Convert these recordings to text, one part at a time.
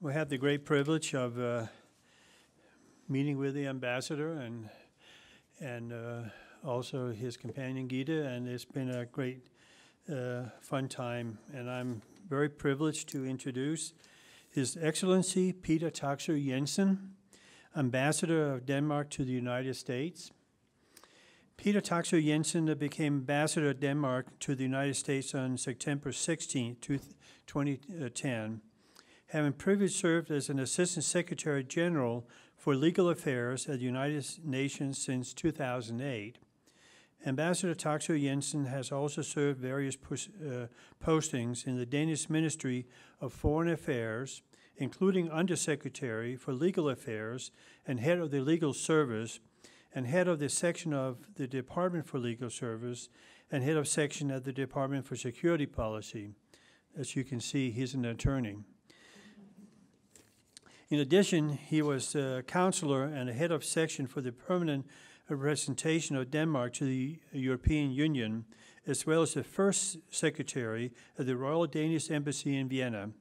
We have the great privilege of meeting with the ambassador and also his companion Gita, and it's been a great fun time. And I'm very privileged to introduce His Excellency Peter Taksoe-Jensen, Ambassador of Denmark to the United States. Peter Taksoe-Jensen became Ambassador of Denmark to the United States on September 16, 2010. Having previously served as an Assistant Secretary General for Legal Affairs at the United Nations since 2008. Ambassador Taksoe-Jensen has also served various postings in the Danish Ministry of Foreign Affairs, including Undersecretary for Legal Affairs and Head of the Legal Service, and Head of the Section of the Department for Legal Service, and Head of Section at the Department for Security Policy. As you can see, he's an attorney. In addition, he was a counselor and a head of section for the permanent representation of Denmark to the European Union, as well as the first secretary of the Royal Danish Embassy in Vienna,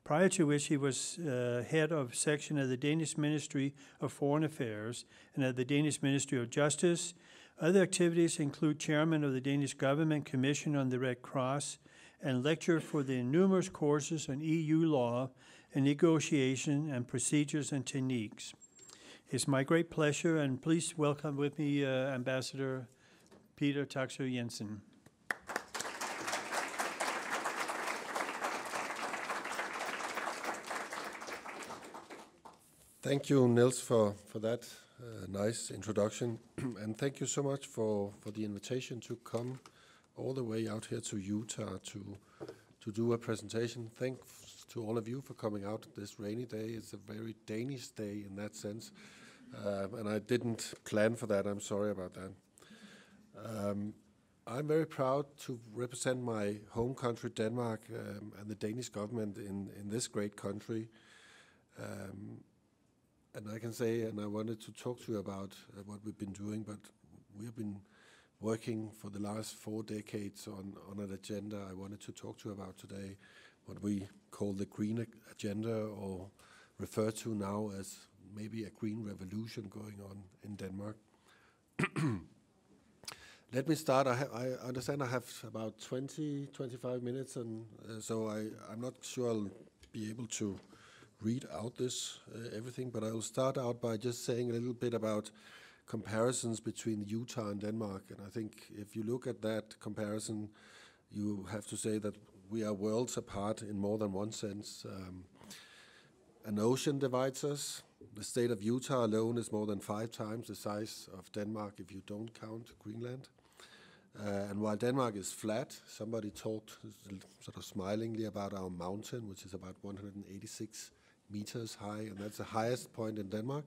prior to which he was head of section of the Danish Ministry of Foreign Affairs and at the Danish Ministry of Justice. Other activities include chairman of the Danish Government Commission on the Red Cross and lecturer for the numerous courses on EU law and negotiation and procedures and techniques. It's my great pleasure, and please welcome with me Ambassador Peter Taksoe-Jensen. Thank you, Niels, for that nice introduction, and thank you so much for the invitation to come all the way out here to Utah to do a presentation. Thanks to all of you for coming out this rainy day. It's a very Danish day in that sense, and I didn't plan for that. I'm sorry about that. I'm very proud to represent my home country, Denmark, and the Danish government in this great country. And I can say, and I wanted to talk to you about what we've been doing, but we have been working for the last 4 decades on an agenda I wanted to talk to you about today, what we call the green agenda, or refer to now as maybe a green revolution going on in Denmark. Let me start. I understand I have about 20-25 minutes, and so I'm not sure I'll be able to read out this everything, but I will start out by just saying a little bit about comparisons between Utah and Denmark. And I think if you look at that comparison, you have to say that we are worlds apart in more than one sense. An ocean divides us. The state of Utah alone is more than 5 times the size of Denmark if you don't count Greenland. And while Denmark is flat, somebody talked sort of smilingly about our mountain, which is about 186 meters high, and that's the highest point in Denmark.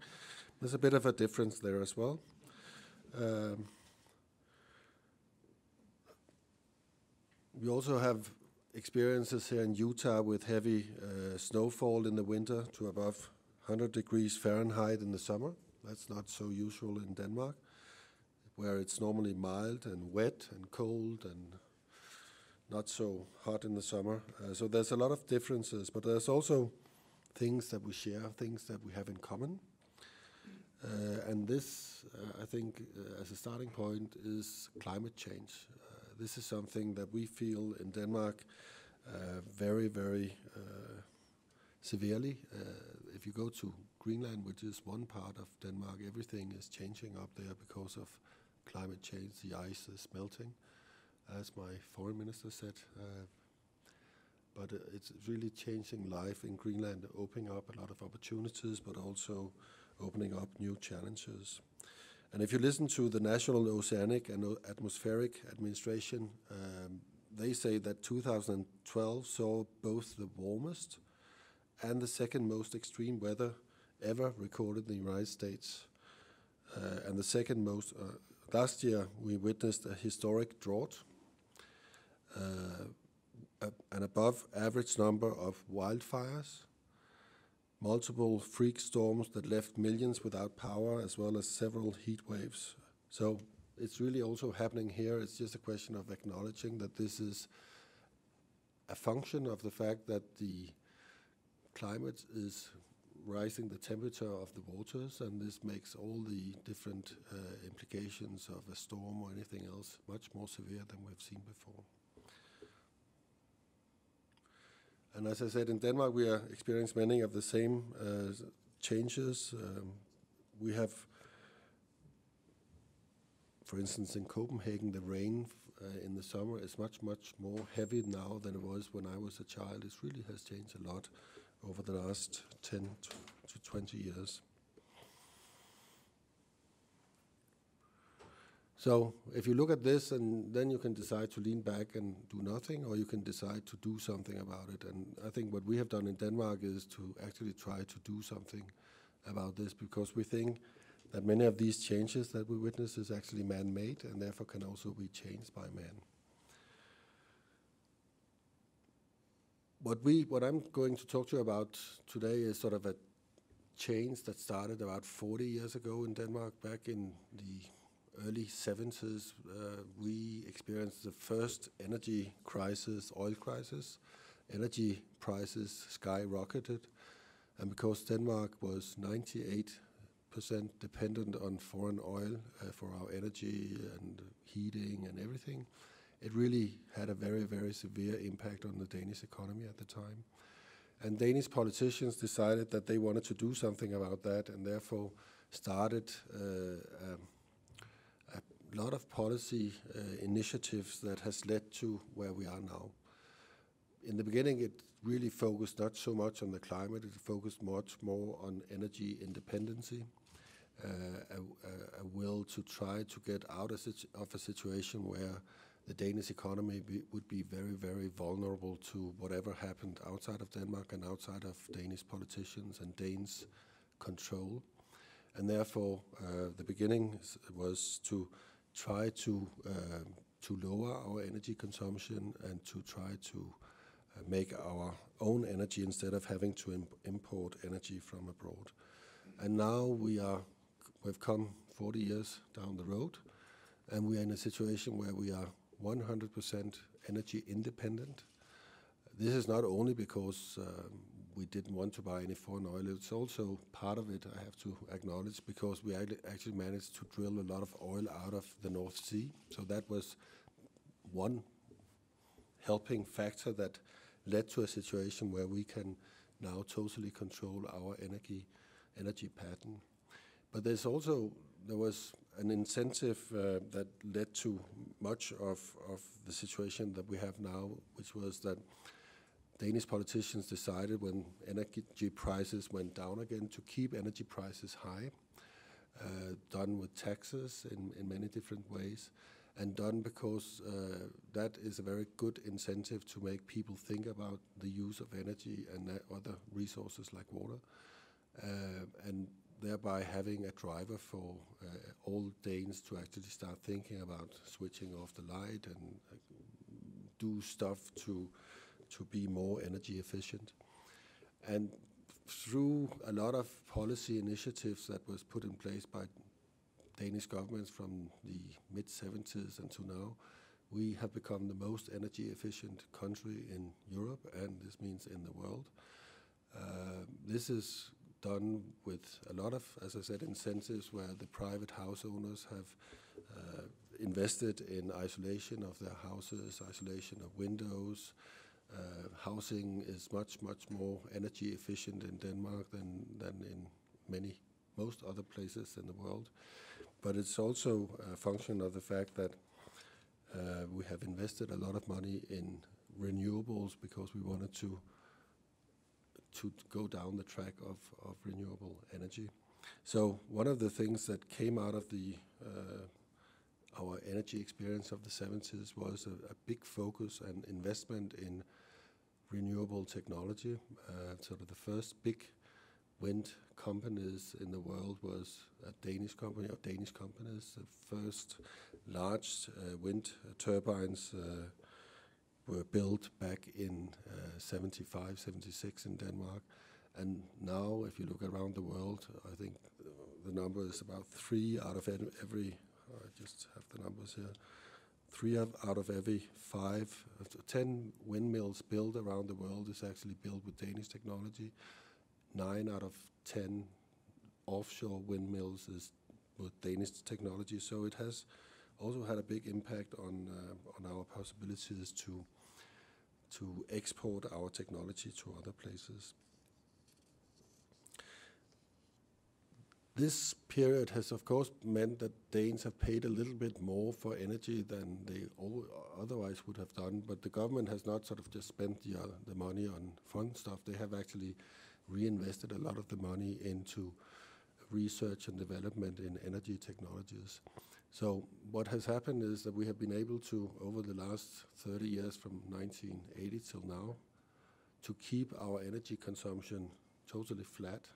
There's a bit of a difference there as well. We also have experiences here in Utah with heavy snowfall in the winter to above 100 degrees Fahrenheit in the summer. That's not so usual in Denmark, where it's normally mild and wet and cold and not so hot in the summer. So there's a lot of differences, but there's also things that we share, things that we have in common. And this, I think, as a starting point, is climate change. This is something that we feel in Denmark very, very severely. If you go to Greenland, which is one part of Denmark, everything is changing up there because of climate change. The ice is melting, as my foreign minister said. But it's really changing life in Greenland, opening up a lot of opportunities, but also opening up new challenges. And if you listen to the National Oceanic and Atmospheric Administration, they say that 2012 saw both the warmest and the second most extreme weather ever recorded in the United States. And the second most, last year we witnessed a historic drought, an above average number of wildfires, multiple freak storms that left millions without power, as well as several heat waves. So it's really also happening here. It's just a question of acknowledging that this is a function of the fact that the climate is rising the temperature of the waters, and this makes all the different implications of a storm or anything else much more severe than we've seen before. And as I said, in Denmark we are experiencing many of the same changes. We have, for instance, in Copenhagen, the rain in the summer is much more heavy now than it was when I was a child. It really has changed a lot over the last 10 to 20 years. So if you look at this, and then you can decide to lean back and do nothing, or you can decide to do something about it. And I think what we have done in Denmark is to actually try to do something about this, because we think that many of these changes that we witness is actually man-made and therefore can also be changed by man. What I'm going to talk to you about today is sort of a change that started about 40 years ago in Denmark. Back in the early 70s, we experienced the first energy crisis, oil crisis. Energy prices skyrocketed, and because Denmark was 98% dependent on foreign oil for our energy and heating and everything, it really had a very severe impact on the Danish economy at the time. And Danish politicians decided that they wanted to do something about that, and therefore started a lot of policy initiatives that has led to where we are now. In the beginning, it really focused not so much on the climate, it focused much more on energy independency, a will to try to get out of a situation where the Danish economy would be very vulnerable to whatever happened outside of Denmark and outside of Danish politicians and Danes' control. And therefore, the beginning was to try to lower our energy consumption and to try to make our own energy instead of having to import energy from abroad. And now we've come 40 years down the road, and we are in a situation where we are 100% energy independent. This is not only because we didn't want to buy any foreign oil, it's also part of it, I have to acknowledge, because we actually managed to drill a lot of oil out of the North Sea. So that was one helping factor that led to a situation where we can now totally control our energy pattern. But there was an incentive that led to much of the situation that we have now, which was that Danish politicians decided when energy prices went down again to keep energy prices high, done with taxes in many different ways, and done because that is a very good incentive to make people think about the use of energy and other resources like water, and thereby having a driver for all Danes to actually start thinking about switching off the light and do stuff to be more energy efficient. And through a lot of policy initiatives that was put in place by Danish governments from the mid-70s until now, we have become the most energy efficient country in Europe, and this means in the world. This is done with a lot of, as I said, incentives where the private house owners have invested in isolation of their houses, isolation of windows. Housing is much more energy efficient in Denmark than in most other places in the world. But it's also a function of the fact that we have invested a lot of money in renewables because we wanted to go down the track of renewable energy. So one of the things that came out of our energy experience of the 70s was a big focus and investment in renewable technology. Sort of the first big wind companies in the world was a Danish company, or Danish companies. The first large wind turbines were built back in 75, 76 in Denmark. And now, if you look around the world, I think the number is about 3 out of every, I just have the numbers here, out of every 10 windmills built around the world is actually built with Danish technology. 9 out of 10 offshore windmills is with Danish technology. So it has also had a big impact on our possibilities to export our technology to other places. This period has, of course, meant that Danes have paid a little bit more for energy than they otherwise would have done, but the government has not sort of just spent the money on fun stuff. They have actually reinvested a lot of the money into research and development in energy technologies. So what has happened is that we have been able to, over the last 30 years from 1980 till now, to keep our energy consumption totally flat.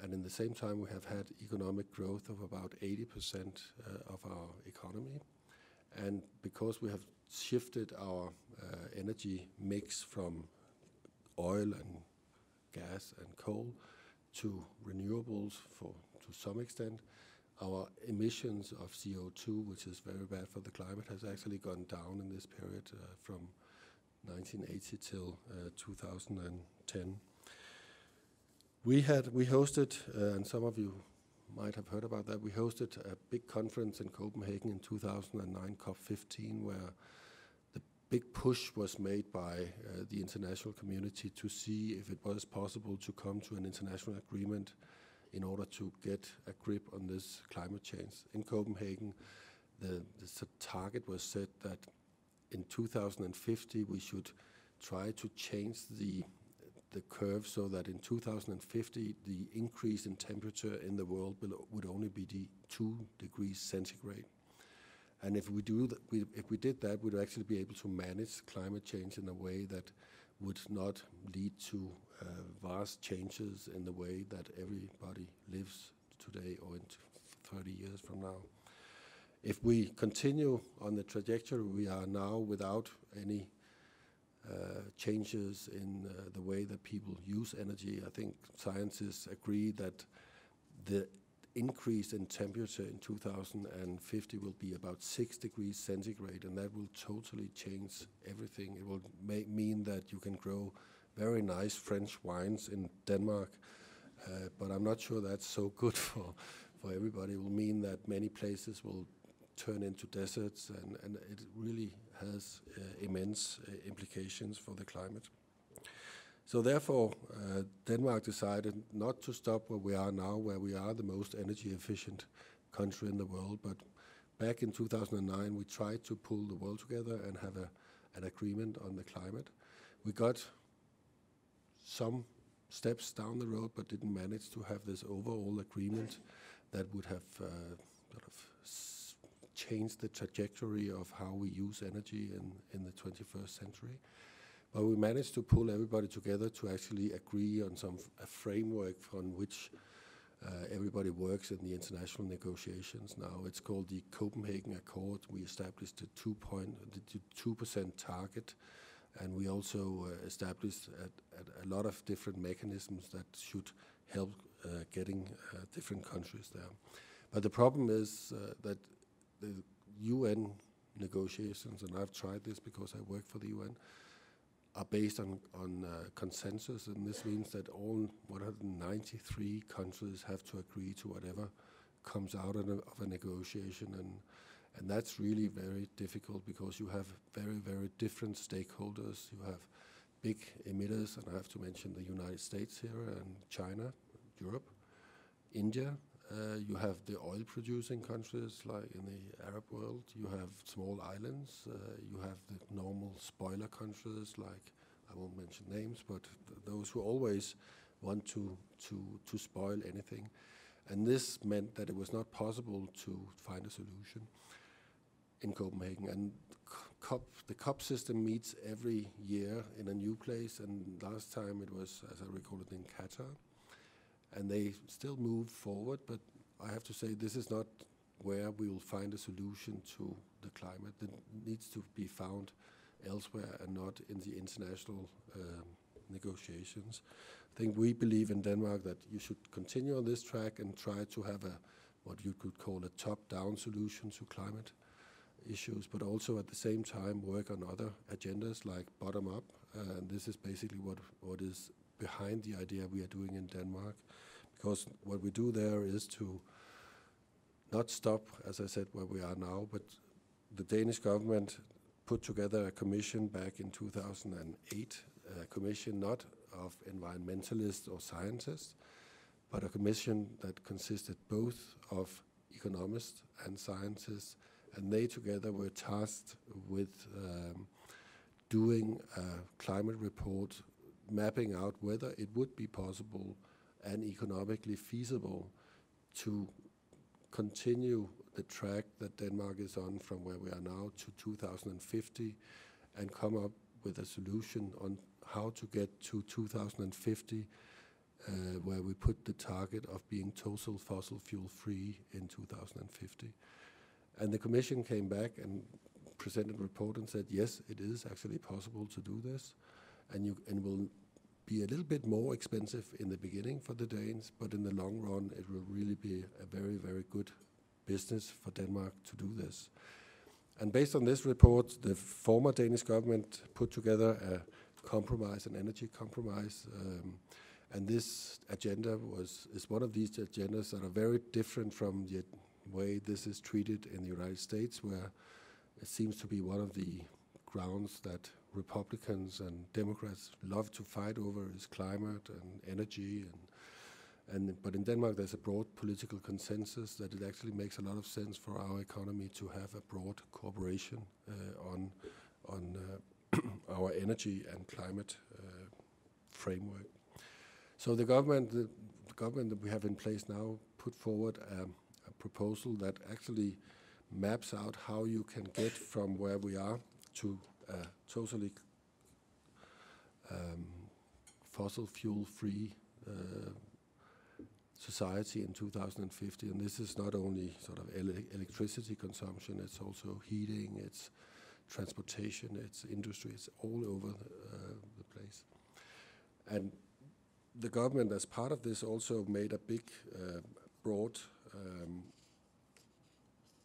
And in the same time, we have had economic growth of about 80% of our economy. And because we have shifted our energy mix from oil and gas and coal to renewables to some extent, our emissions of CO2, which is very bad for the climate, has actually gone down in this period from 1980 till 2010. We hosted, and some of you might have heard about that, we hosted a big conference in Copenhagen in 2009, COP15, where the big push was made by the international community to see if it was possible to come to an international agreement in order to get a grip on this climate change. In Copenhagen, the target was set that in 2050 we should try to change the curve so that in 2050 the increase in temperature in the world would only be 2 degrees centigrade. And if we did that, we'd actually be able to manage climate change in a way that would not lead to vast changes in the way that everybody lives today or in 30 years from now. If we continue on the trajectory we are now without any changes in the way that people use energy, I think scientists agree that the increase in temperature in 2050 will be about 6 degrees centigrade, and that will totally change everything. It will mean that you can grow very nice French wines in Denmark, but I'm not sure that's so good for everybody. It will mean that many places will turn into deserts, and it really has immense implications for the climate. So therefore, Denmark decided not to stop where we are now, where we are the most energy efficient country in the world, but back in 2009 we tried to pull the world together and have an agreement on the climate. We got some steps down the road, but didn't manage to have this overall agreement that would have sort of changed the trajectory of how we use energy in the 21st century. But we managed to pull everybody together to actually agree on a framework on which everybody works in the international negotiations now. It's called the Copenhagen Accord. We established a 2% target, and we also established a lot of different mechanisms that should help getting different countries there. But the problem is that the UN negotiations, and I've tried this because I work for the UN, are based on consensus, and this means that all 193 countries have to agree to whatever comes out of a negotiation, and that's really very difficult because you have very, very different stakeholders. You have big emitters, and I have to mention the United States here, and China, Europe, India. You have the oil-producing countries like in the Arab world. You have small islands. You have the normal spoiler countries like, I won't mention names, but those who always want to spoil anything. And this meant that it was not possible to find a solution in Copenhagen. And the COP system meets every year in a new place, and last time it was, as I recall it, in Qatar. And they still move forward, but I have to say this is not where we will find a solution to the climate. It needs to be found elsewhere and not in the international negotiations. I think we believe in Denmark that you should continue on this track and try to have what you could call a top-down solution to climate. issues, but also at the same time work on other agendas like bottom-up. And this is basically what is behind the idea we are doing in Denmark, because what we do there is to not stop, as I said, where we are now, but the Danish government put together a commission back in 2008, a commission not of environmentalists or scientists, but a commission that consisted both of economists and scientists, and they together were tasked with doing a climate report, mapping out whether it would be possible and economically feasible to continue the track that Denmark is on from where we are now to 2050 and come up with a solution on how to get to 2050 where we put the target of being total fossil fuel free in 2050. And the Commission came back and presented a report and said, yes, it is actually possible to do this, and will be a little bit more expensive in the beginning for the Danes, but in the long run, it will really be a very, very good business for Denmark to do this. And based on this report, the former Danish government put together a compromise, an energy compromise, and this agenda is one of these agendas that are very different from the way this is treated in the United States, where it seems to be one of the grounds that Republicans and Democrats love to fight over is climate and energy, but in Denmark there's a broad political consensus that it actually makes a lot of sense for our economy to have a broad cooperation on our energy and climate framework. So the government that we have in place now put forward a proposal that actually maps out how you can get from where we are to a totally fossil fuel free society in 2050. And this is not only sort of electricity consumption, it's also heating, it's transportation, it's industry, it's all over the place. And the government, as part of this, also made a big, broad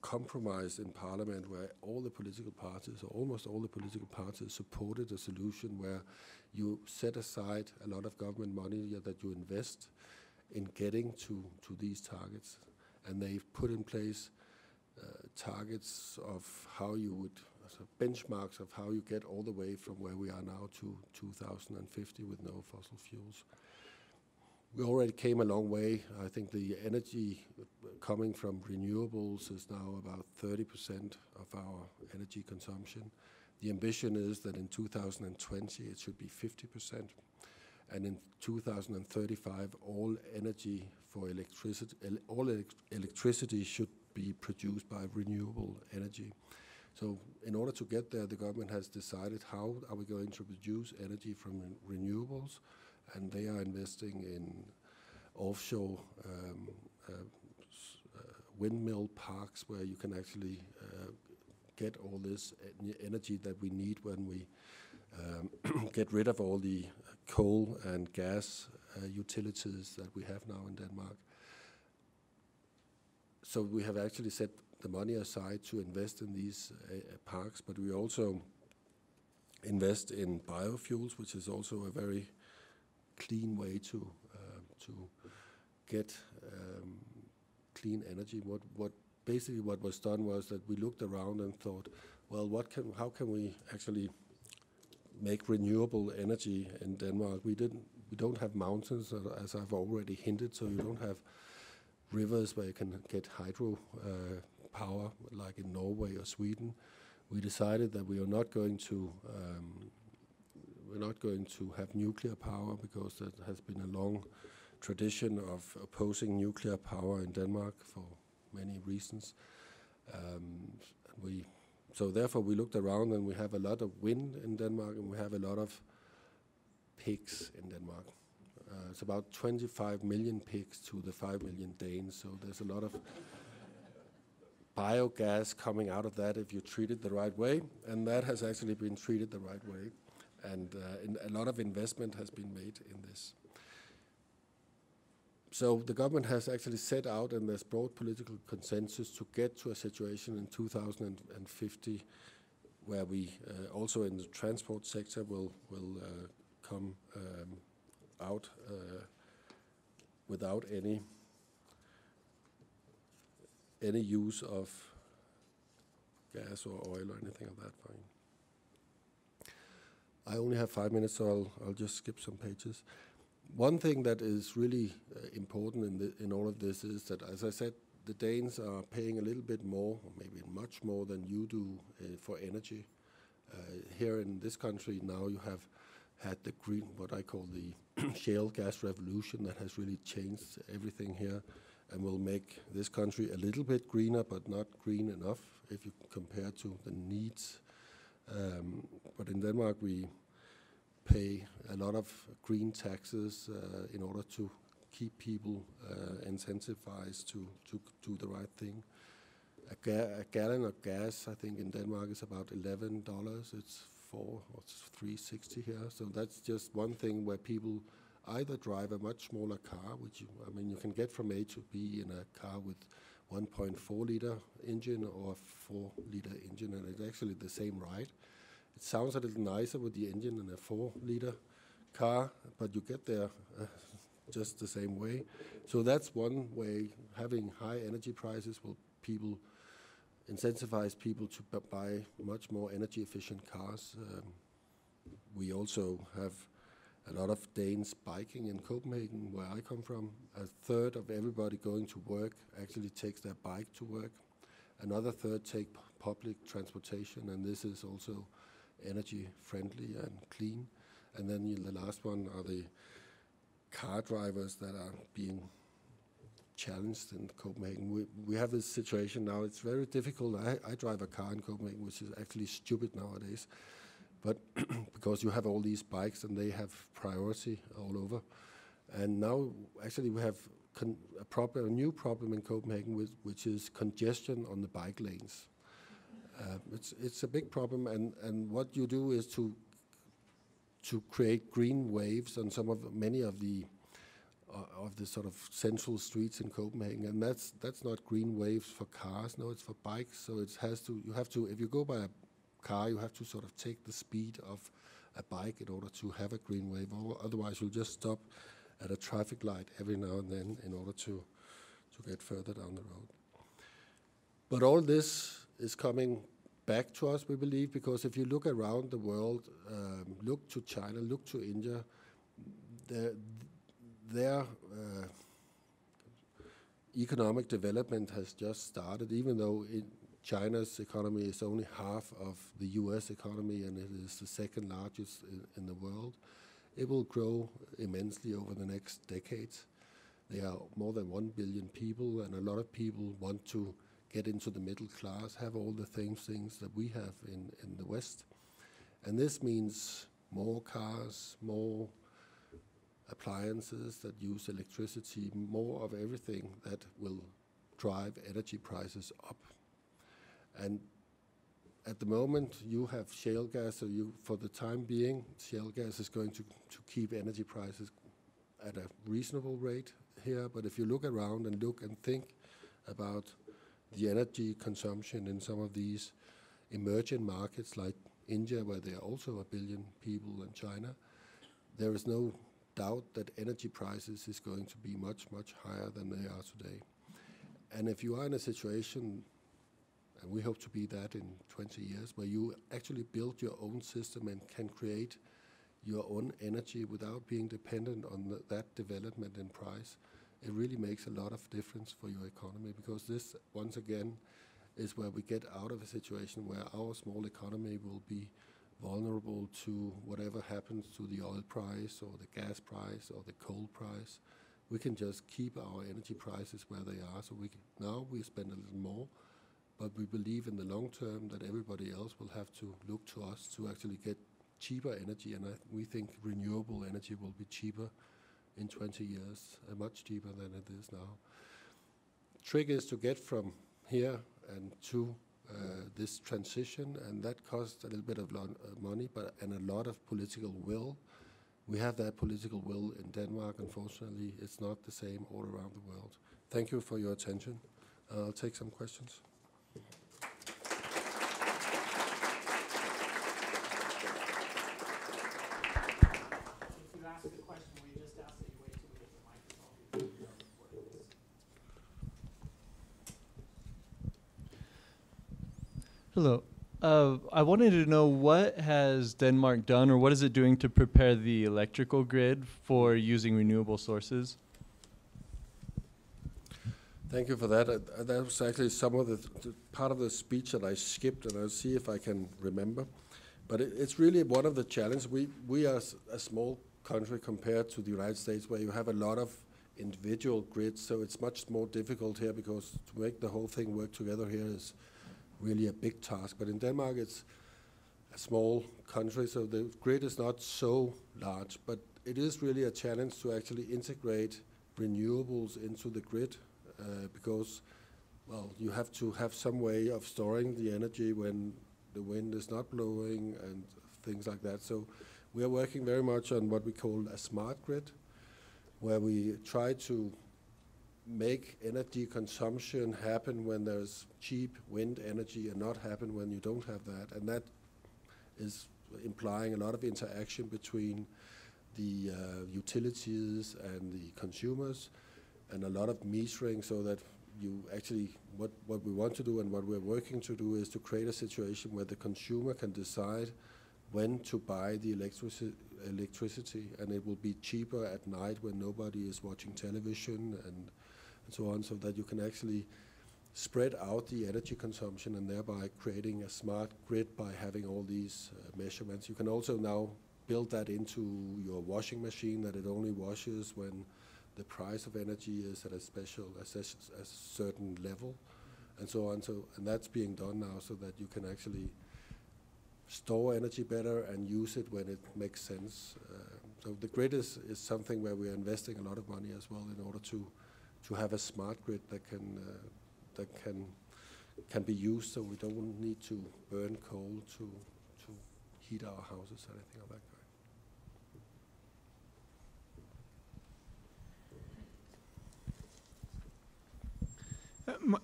compromise in Parliament where all the political parties, or almost all the political parties, supported a solution where you set aside a lot of government money that you invest in getting to these targets. And they've put in place targets of how you would, benchmarks of how you get all the way from where we are now to 2050 with no fossil fuels. We already came a long way. I think the energy coming from renewables is now about 30% of our energy consumption. The ambition is that in 2020 it should be 50%, and in 2035 all energy for electricity should be produced by renewable energy. So in order to get there, the government has decided how are we going to produce energy from renewables, and they are investing in offshore windmill parks where you can actually get all this energy that we need when we get rid of all the coal and gas utilities that we have now in Denmark. So we have actually set the money aside to invest in these parks, but we also invest in biofuels, which is also a very clean way to get clean energy. What basically what was done was that we looked around and thought, well, how can we actually make renewable energy in Denmark? We don't have mountains, as I've already hinted, so you don't have rivers where you can get hydro power like in Norway or Sweden. We decided that we are not going to have nuclear power because there has been a long tradition of opposing nuclear power in Denmark for many reasons. So therefore we looked around and we have a lot of wind in Denmark and we have a lot of pigs in Denmark. It's about 25 million pigs to the 5 million Danes, so there's a lot of biogas coming out of that if you treat it the right way, and that has actually been treated the right way, and a lot of investment has been made in this. So the government has actually set out, and there's broad political consensus to get to a situation in 2050 where we also in the transport sector will come out without any use of gas or oil or anything of that kind. I only have 5 minutes, so I'll just skip some pages. One thing that is really important in all of this is that, as I said, the Danes are paying a little bit more, or maybe much more than you do for energy. Here in this country now you have had the green, what I call the shale gas revolution, that has really changed everything here and will make this country a little bit greener, but not green enough if you compare to the needs. But in Denmark we pay a lot of green taxes in order to keep people incentivized to do the right thing. A gallon of gas, I think in Denmark is about $11. It's $3.60 here. So that's just one thing where people either drive a much smaller car, which you can get from A to B in a car with 1.4 liter engine or a 4 liter engine, and it's actually the same ride. It sounds a little nicer with the engine in a 4 liter car, but you get there just the same way. So that's one way. Having high energy prices will incentivize people to buy much more energy efficient cars. We also have a lot of Danes biking in Copenhagen, where I come from. A third of everybody going to work actually takes their bike to work. Another third take public transportation, and this is also energy friendly and clean. And then the last one are the car drivers that are being challenged in Copenhagen. We have this situation now. It's very difficult. I drive a car in Copenhagen, which is actually stupid nowadays, but because you have all these bikes and they have priority all over. And now actually we have a new problem in Copenhagen, which is congestion on the bike lanes. It's a big problem, and what you do is to create green waves on many of the sort of central streets in Copenhagen, and that's not green waves for cars. No, it's for bikes. So you have to if you go by a car, you have to sort of take the speed of a bike in order to have a green wave. Otherwise, you'll just stop at a traffic light every now and then in order to get further down the road. But all this is coming back to us, we believe, because if you look around the world, look to China, look to India, their economic development has just started, even though China's economy is only half of the US economy and it is the second largest in the world. It will grow immensely over the next decades. There are more than 1 billion people, and a lot of people want to get into the middle class, have all the things that we have in the West. And this means more cars, more appliances that use electricity, more of everything that will drive energy prices up. And at the moment, you have shale gas, so for the time being, shale gas is going to keep energy prices at a reasonable rate here. But if you look around and look and think about the energy consumption in some of these emerging markets like India, where there are also 1 billion people, and China, there is no doubt that energy prices is going to be much, much higher than they are today. And if you are in a situation, and we hope to be that in 20 years, where you actually build your own system and can create your own energy without being dependent on that development in price, it really makes a lot of difference for your economy, because this, once again, is where we get out of a situation where our small economy will be vulnerable to whatever happens to the oil price or the gas price or the coal price. We can just keep our energy prices where they are. So now we spend a little more, but we believe in the long term that everybody else will have to look to us to actually get cheaper energy, and we think renewable energy will be cheaper in 20 years, much cheaper than it is now. Trick is to get from here and to this transition, and that costs a little bit of money, and a lot of political will we have that political will in Denmark. Unfortunately, it's not the same all around the world. Thank you for your attention. I'll take some questions. Hello. I wanted to know, what has Denmark done, or what is it doing to prepare the electrical grid for using renewable sources? Thank you for that. That was actually some of the part of the speech that I skipped, and I'll see if I can remember. But it's really one of the challenges. We are a small country compared to the United States, where you have a lot of individual grids, so it's much more difficult here, because to make the whole thing work together here is really a big task. But in Denmark, it's a small country, so the grid is not so large. But it is really a challenge to actually integrate renewables into the grid, because, well, you have to have some way of storing the energy when the wind is not blowing and things like that. So we are working very much on what we call a smart grid, where we try to make energy consumption happen when there's cheap wind energy and not happen when you don't have that. And that is implying a lot of interaction between the utilities and the consumers, and a lot of metering, so that you actually, what we want to do and what we're working to do is to create a situation where the consumer can decide when to buy the electricity, and it will be cheaper at night when nobody is watching television and so on, so that you can actually spread out the energy consumption, and thereby creating a smart grid by having all these measurements. You can also now build that into your washing machine, that it only washes when the price of energy is at a certain level, and so on. And that's being done now, so that you can actually store energy better and use it when it makes sense. So the grid is something where we are investing a lot of money as well, in order to have a smart grid that can be used, so we don't need to burn coal to heat our houses or anything of that kind.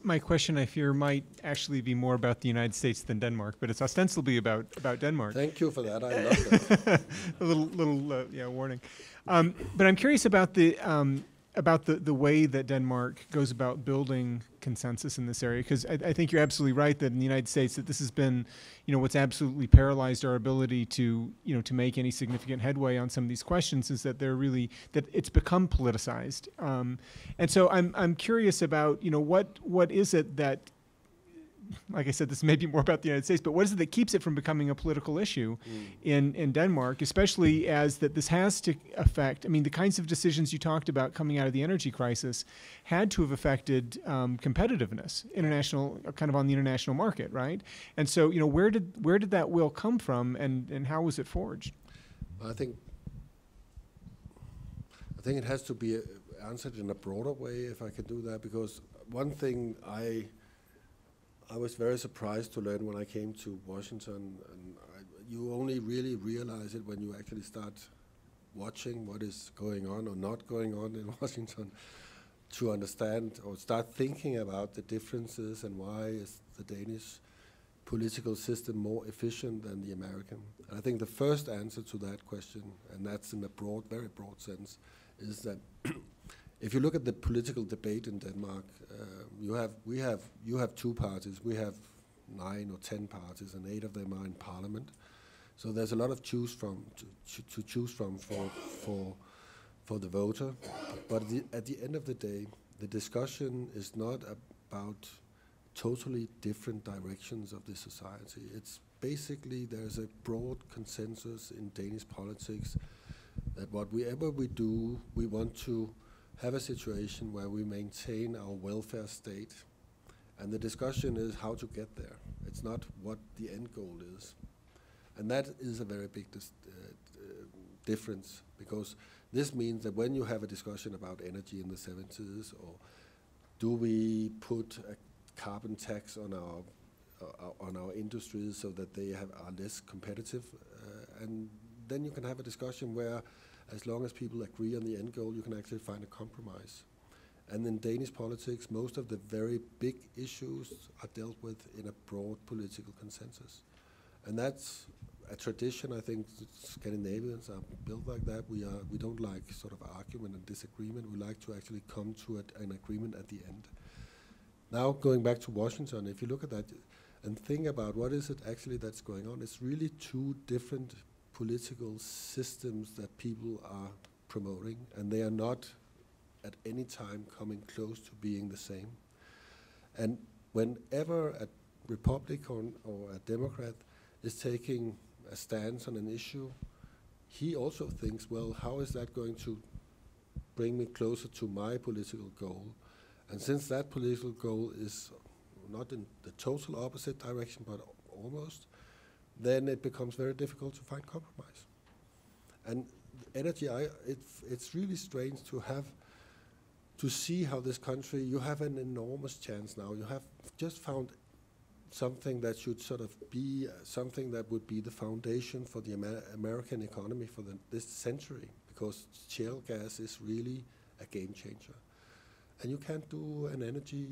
My question, I fear, might actually be more about the United States than Denmark, but it's ostensibly about Denmark. Thank you for that. I love that. A little warning. But I'm curious about the way that Denmark goes about building consensus in this area, because I think you're absolutely right that in the United States that this has been, what's absolutely paralyzed our ability to make any significant headway on some of these questions, is that that it's become politicized. And so I'm curious about, what is it that, like I said, this may be more about the United States, but what is it that keeps it from becoming a political issue in Denmark, especially as that this has to affect, the kinds of decisions you talked about coming out of the energy crisis had to have affected competitiveness, kind of on the international market, right? And so, where did that will come from, and how was it forged? I think it has to be answered in a broader way, if I can do that, because one thing I was very surprised to learn when I came to Washington, and you only really realize it when you actually start watching what is going on or not going on in Washington, to understand or start thinking about the differences and why is the Danish political system more efficient than the American. And I think the first answer to that question, and that's in a very broad sense, is that if you look at the political debate in Denmark, you have two parties. We have 9 or 10 parties, and 8 of them are in parliament. So there's a lot of to choose from for the voter. But at the end of the day, the discussion is not about totally different directions of the society. It's basically, there's a broad consensus in Danish politics that whatever we do, we want to have a situation where we maintain our welfare state. And the discussion is how to get there. It's not what the end goal is. And that is a very big difference, because this means that when you have a discussion about energy in the 70s, or do we put a carbon tax on our industries so that they are less competitive, and then you can have a discussion where as long as people agree on the end goal, you can actually find a compromise. And in Danish politics, most of the very big issues are dealt with in a broad political consensus. And that's a tradition. I think Scandinavians are built like that. We don't like sort of argument and disagreement. We like to actually come to an agreement at the end. Now, going back to Washington, if you look at that and think about what is it actually that's going on, it's really two different political systems that people are promoting, and they are not at any time coming close to being the same. And whenever a Republican or a Democrat is taking a stance on an issue, he also thinks, well, how is that going to bring me closer to my political goal? And since that political goal is not in the total opposite direction, but almost, then it becomes very difficult to find compromise. And energy, it's really strange to see how this country, you have an enormous chance now. You have just found something that should sort of be something that would be the foundation for the American economy for this century, because shale gas is really a game changer. And you can't do an energy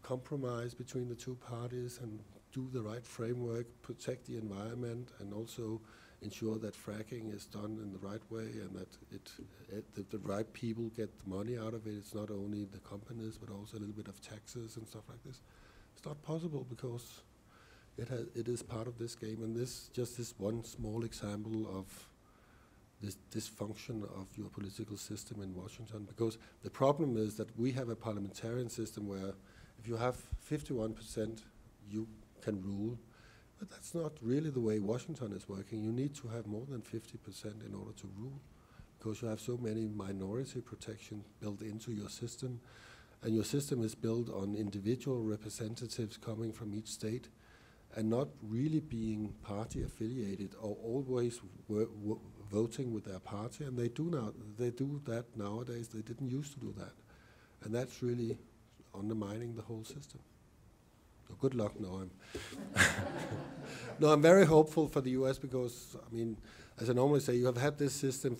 compromise between the two parties and do the right framework, protect the environment, and also ensure that fracking is done in the right way and that the right people get the money out of it. It's not only the companies, but also a little bit of taxes and stuff like this. It's not possible because it is part of this game, and this one small example of this dysfunction of your political system in Washington. Because the problem is that we have a parliamentarian system where if you have 51%, you can rule. But that's not really the way Washington is working. You need to have more than 50% in order to rule, because you have so many minority protection built into your system, and your system is built on individual representatives coming from each state and not really being party affiliated or always voting with their party. And they do that nowadays. They didn't used to do that, and that's really undermining the whole system. So good luck, Noam. No, I'm very hopeful for the U.S. because, I mean, as I normally say, you have had this system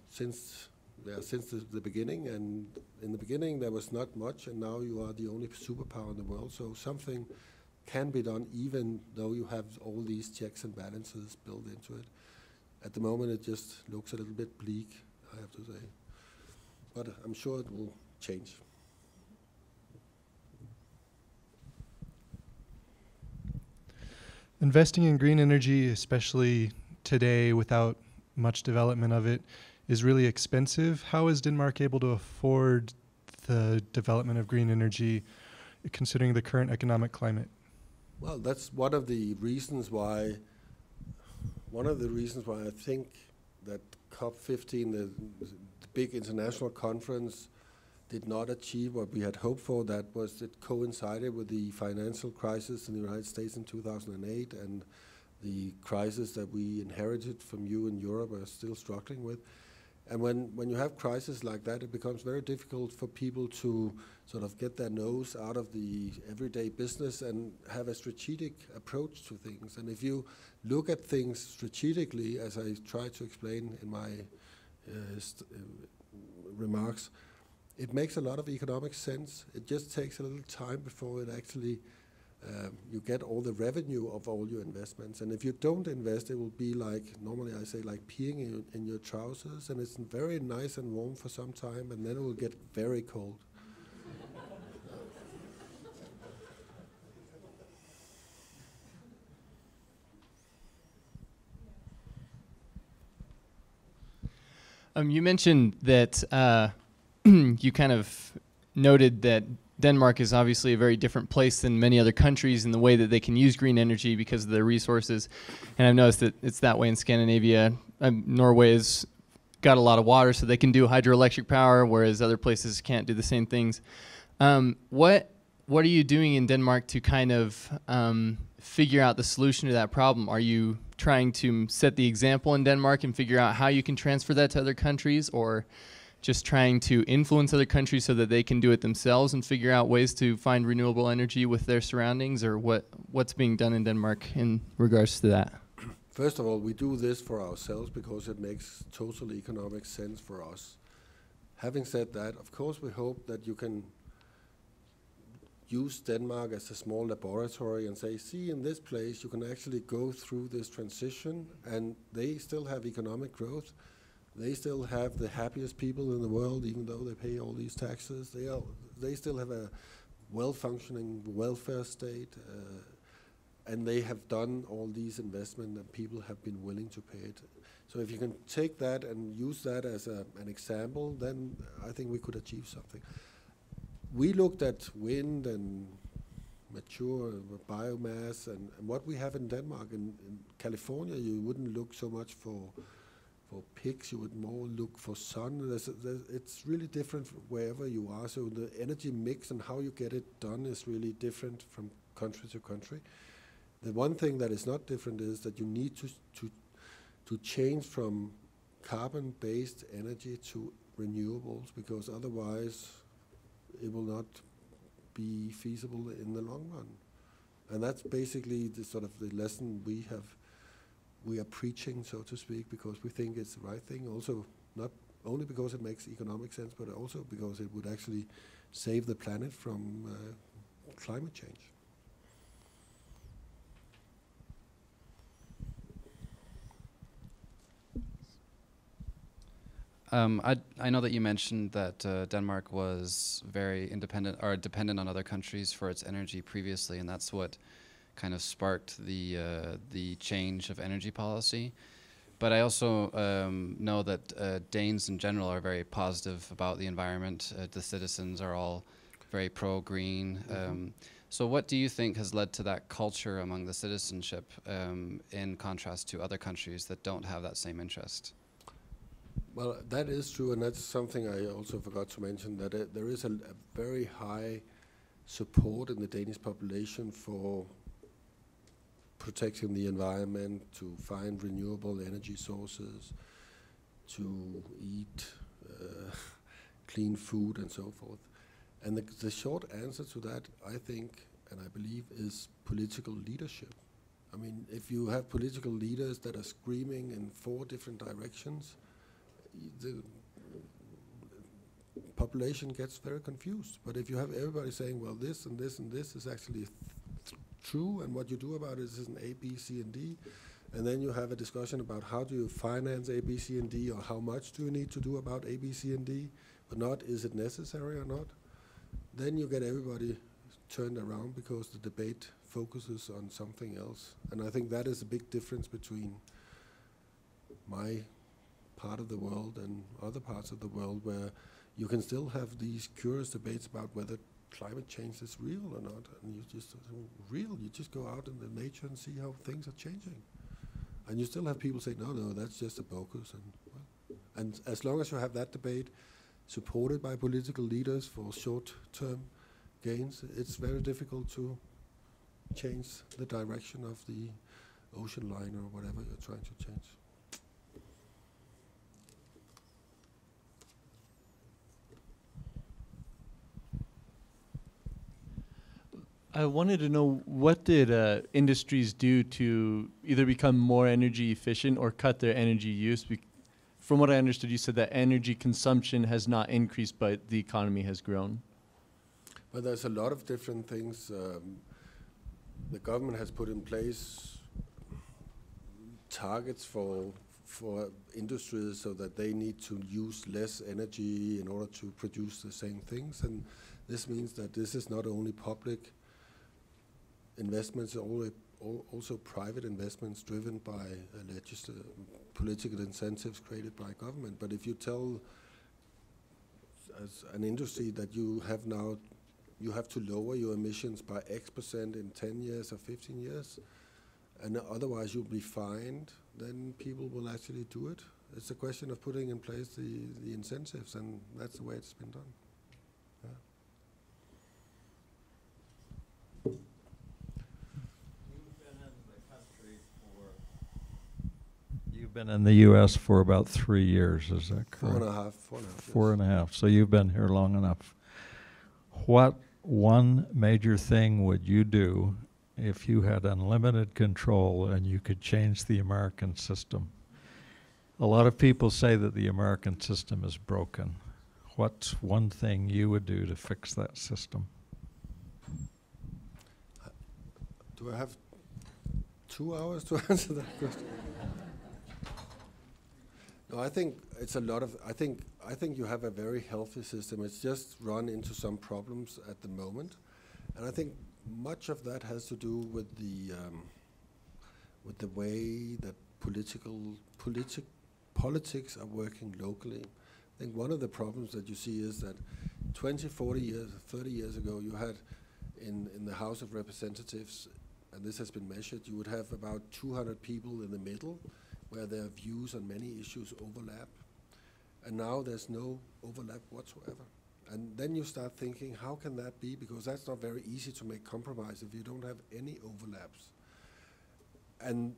since the beginning, and in the beginning there was not much, and now you are the only superpower in the world. So something can be done, even though you have all these checks and balances built into it. At the moment, it just looks a little bit bleak, I have to say. But I'm sure it will change. Investing in green energy, especially today without much development of it, is really expensive. How is Denmark able to afford the development of green energy considering the current economic climate? Well, that's one of the reasons why I think that COP15, the big international conference, did not achieve what we had hoped for. That was, it coincided with the financial crisis in the United States in 2008 and the crisis that we inherited from you in Europe are still struggling with. And when you have crises like that, it becomes very difficult for people to sort of get their nose out of the everyday business and have a strategic approach to things. And if you look at things strategically, as I tried to explain in my remarks, it makes a lot of economic sense. It just takes a little time before it actually you get all the revenue of all your investments. And if you don't invest, it will be like, normally I say, like peeing in your trousers, and it's very nice and warm for some time, and then it will get very cold. You mentioned that you kind of noted that Denmark is obviously a very different place than many other countries in the way that they can use green energy because of their resources. And I've noticed that it's that way in Scandinavia. Norway has got a lot of water, so they can do hydroelectric power, whereas other places can't do the same things. What are you doing in Denmark to kind of figure out the solution to that problem? Are you trying to set the example in Denmark and figure out how you can transfer that to other countries, or just trying to influence other countries so that they can do it themselves and figure out ways to find renewable energy with their surroundings, or what's being done in Denmark in regards to that? First of all, we do this for ourselves because it makes total economic sense for us. Having said that, of course, we hope that you can use Denmark as a small laboratory and say, see, in this place you can actually go through this transition, and they still have economic growth. They still have the happiest people in the world, even though they pay all these taxes. They still have a well-functioning welfare state, and they have done all these investments, and people have been willing to pay it. So if you can take that and use that as an example, then I think we could achieve something. We looked at wind and mature biomass and what we have in Denmark. In California, you wouldn't look so much for pigs, you would more look for sun. It's really different wherever you are. So the energy mix and how you get it done is really different from country to country. The one thing that is not different is that you need to change from carbon-based energy to renewables, because otherwise it will not be feasible in the long run. And that's basically the sort of the lesson we are preaching, so to speak, because we think it's the right thing. Also, not only because it makes economic sense, but also because it would actually save the planet from climate change. I know that you mentioned that Denmark was very independent or dependent on other countries for its energy previously, and that's what kind of sparked the change of energy policy. But I also know that Danes in general are very positive about the environment. The citizens are all very pro-green. So what do you think has led to that culture among the citizenship in contrast to other countries that don't have that same interest? Well, that is true, and that's something I also forgot to mention, that there is a very high support in the Danish population for protecting the environment, to find renewable energy sources, to eat clean food and so forth. And the short answer to that, I think, and I believe, is political leadership. I mean, if you have political leaders that are screaming in 4 different directions, the population gets very confused. But if you have everybody saying, well, this and this and this is actually true, and what you do about it is an A, B, C, and D, and then you have a discussion about how do you finance A, B, C, and D, or how much do you need to do about A, B, C, and D, but not is it necessary or not, then you get everybody turned around because the debate focuses on something else. And I think that is a big difference between my part of the world and other parts of the world, where you can still have these curious debates about whether climate change is real or not. And you just go out in the nature and see how things are changing. And you still have people say, no, that's just a bogus. And as long as you have that debate supported by political leaders for short-term gains, it's very difficult to change the direction of the ocean line or whatever you're trying to change. I wanted to know, what did industries do to either become more energy efficient or cut their energy use? From what I understood, you said that energy consumption has not increased, but the economy has grown. But there's a lot of different things. The government has put in place targets for industries so that they need to use less energy in order to produce the same things. And this means that this is not only public investments, also private investments driven by political incentives created by government. But if you tell as an industry that you have to lower your emissions by X% in 10 years or 15 years, and otherwise you'll be fined, then people will actually do it. It's a question of putting in place the incentives, and that's the way it's been done. Yeah. You've been in the U.S. for about 3 years, is that correct? 4.5. 4.5. So you've been here long enough. What one major thing would you do if you had unlimited control and you could change the American system? A lot of people say that the American system is broken. What's one thing you would do to fix that system? Do I have 2 hours to answer that question? No, I think it's a lot of. I think you have a very healthy system. It's just run into some problems at the moment, and I think much of that has to do with the way that politics are working locally. I think one of the problems that you see is that 20, 40 years, 30 years ago, you had in the House of Representatives, and this has been measured, you would have about 200 people in the middle where their views on many issues overlap. And now there's no overlap whatsoever. And then you start thinking, how can that be? Because that's not very easy to make compromise if you don't have any overlaps. And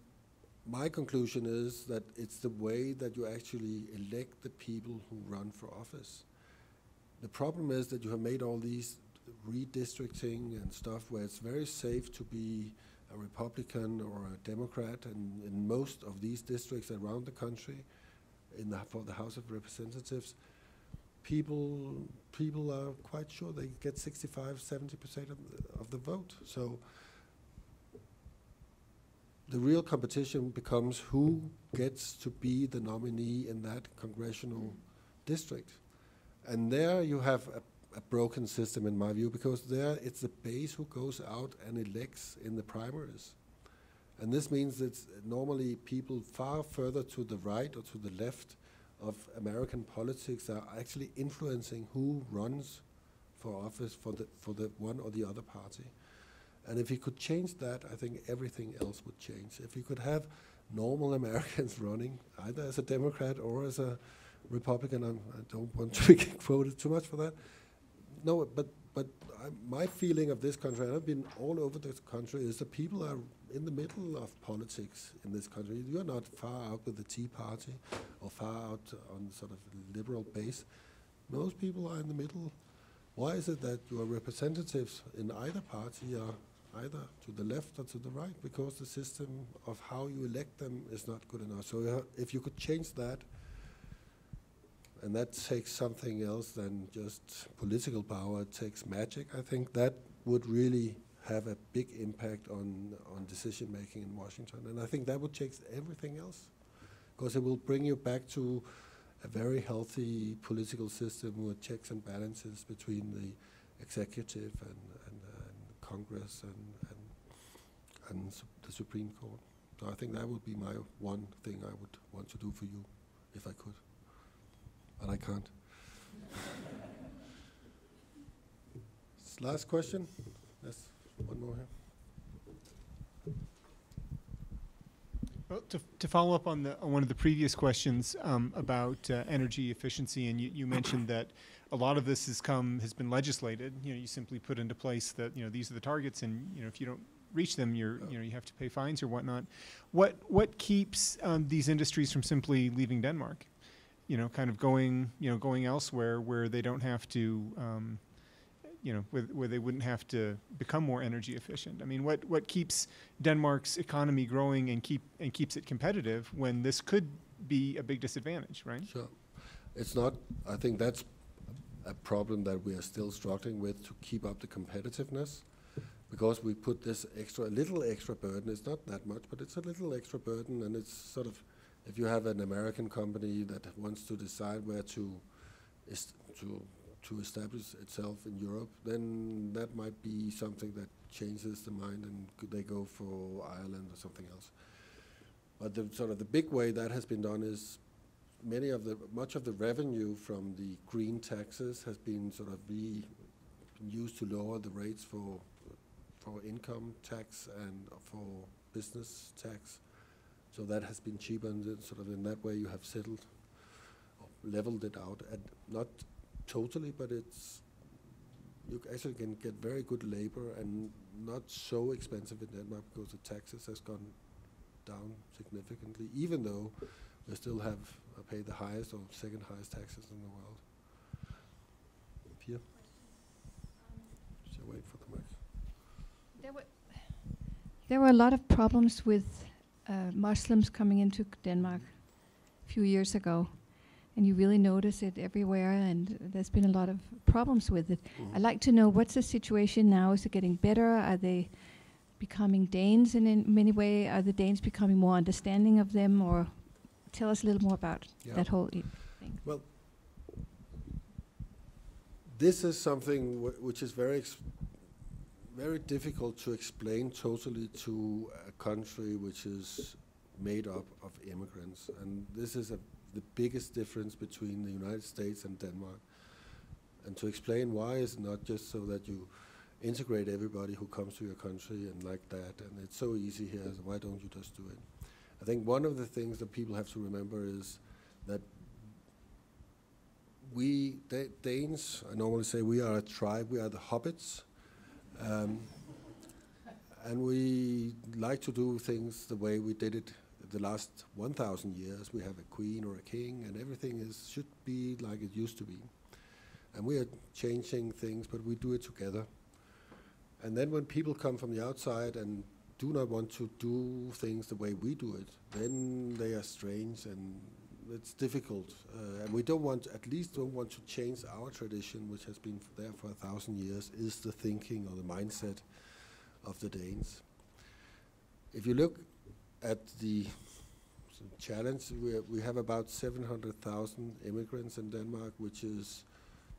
my conclusion is that it's the way that you actually elect the people who run for office. The problem is that you have made all these redistricting and stuff where it's very safe to be a Republican or a Democrat, and in most of these districts around the country, for the House of Representatives, people are quite sure they get 65–70% of the vote. So the real competition becomes who gets to be the nominee in that congressional district. And there you have a broken system in my view, because there it's the base who goes out and elects in the primaries. And this means it's normally people far further to the right or to the left of American politics are actually influencing who runs for office for the one or the other party. And if you could change that, I think everything else would change. If you could have normal Americans running, either as a Democrat or as a Republican, I don't want to be quoted too much for that. No, but my feeling of this country, and I've been all over this country, is that people are in the middle of politics in this country. You're not far out with the Tea Party or far out on sort of liberal base. Most people are in the middle. Why is it that your representatives in either party are either to the left or to the right? Because the system of how you elect them is not good enough. So if you could change that, and that takes something else than just political power, it takes magic, I think that would really have a big impact on decision making in Washington. And I think that would change everything else, because it will bring you back to a very healthy political system with checks and balances between the executive and Congress and the Supreme Court. So I think that would be my one thing I would want to do for you, if I could. But I can't. Last question? Yes, one more here. Well, to follow up on one of the previous questions about energy efficiency, and you mentioned that a lot of this has been legislated. You simply put into place that these are the targets, and if you don't reach them, you have to pay fines or whatnot. What keeps these industries from simply leaving Denmark? Kind of going elsewhere where they don't have to, where they wouldn't have to become more energy efficient. I mean, what keeps Denmark's economy growing and keeps it competitive when this could be a big disadvantage, right? Sure. It's not. I think that's a problem that we are still struggling with, to keep up the competitiveness, because we put this little extra burden. It's not that much, but it's a little extra burden, and it's sort of. If you have an American company that wants to decide where to establish itself in Europe, then that might be something that changes the mind, and they go for Ireland or something else. But the big way that has been done is much of the revenue from the green taxes has been used to lower the rates for income tax and for business tax. So that has been cheaper, and in that way you have settled or leveled it out, and not totally, but you actually can get very good labor and not so expensive in Denmark, because the taxes has gone down significantly, even though we still pay the highest or second highest taxes in the world. Pia? So wait for the mic. There were a lot of problems with Muslims coming into Denmark a few years ago, and you really notice it everywhere, and there's been a lot of problems with it. I'd like to know, what's the situation now? Is it getting better? Are they becoming Danes in many ways? Are the Danes becoming more understanding of them? Or tell us a little more about that whole thing. Well, this is something which is very difficult to explain totally to a country which is made up of immigrants. And this is the biggest difference between the United States and Denmark. And to explain why is not just so that you integrate everybody who comes to your country and like that, and it's so easy here, so why don't you just do it? I think one of the things that people have to remember is that we, Danes, I normally say we are a tribe, we are the hobbits, and we like to do things the way we did it the last 1,000 years. We have a queen or a king, and everything should be like it used to be. And we are changing things, but we do it together. And then when people come from the outside and do not want to do things the way we do it, then they are strange and it's difficult. And we don't want, at least don't want to change our tradition, which has been there for 1,000 years, is the thinking or the mindset of the Danes. If you look at the challenge, we have about 700,000 immigrants in Denmark, which is,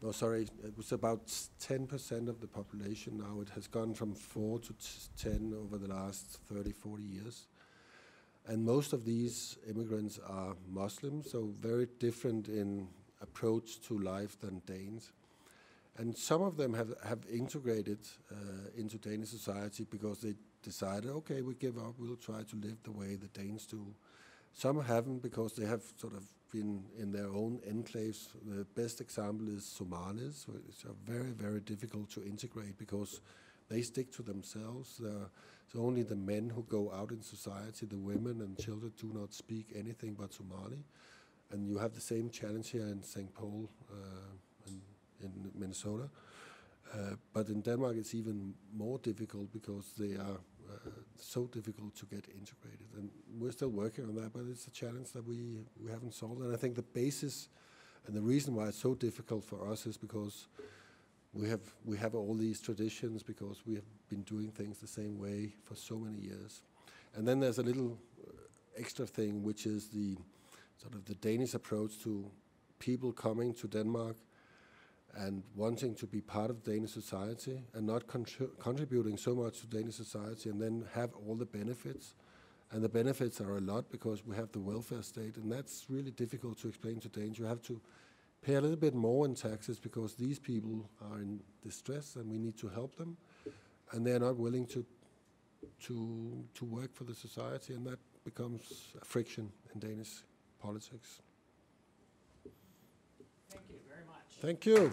no, sorry, it was about 10% of the population now. It has gone from 4 to 10 over the last 30, 40 years. And most of these immigrants are Muslims, so very different in approach to life than Danes. And some of them have integrated into Danish society because they decided, okay, we give up, we'll try to live the way the Danes do. Some haven't because they have sort of been in their own enclaves. The best example is Somalis, which are very, very difficult to integrate because they stick to themselves. It's only the men who go out in society. The women and children do not speak anything but Somali. And you have the same challenge here in St. Paul, in Minnesota. But in Denmark it's even more difficult because they are so difficult to get integrated. And we're still working on that, but it's a challenge that we haven't solved. And I think the basis and the reason why it's so difficult for us is because we have all these traditions, because we have been doing things the same way for so many years. And then there's a little extra thing, which is the sort of the Danish approach to people coming to Denmark and wanting to be part of Danish society and not contributing so much to Danish society, and then have all the benefits. And the benefits are a lot because we have the welfare state, and that's really difficult to explain to Danes. You have to pay a little bit more in taxes because these people are in distress and we need to help them, and they're not willing to work for the society, and that becomes a friction in Danish politics. Thank you very much. Thank you.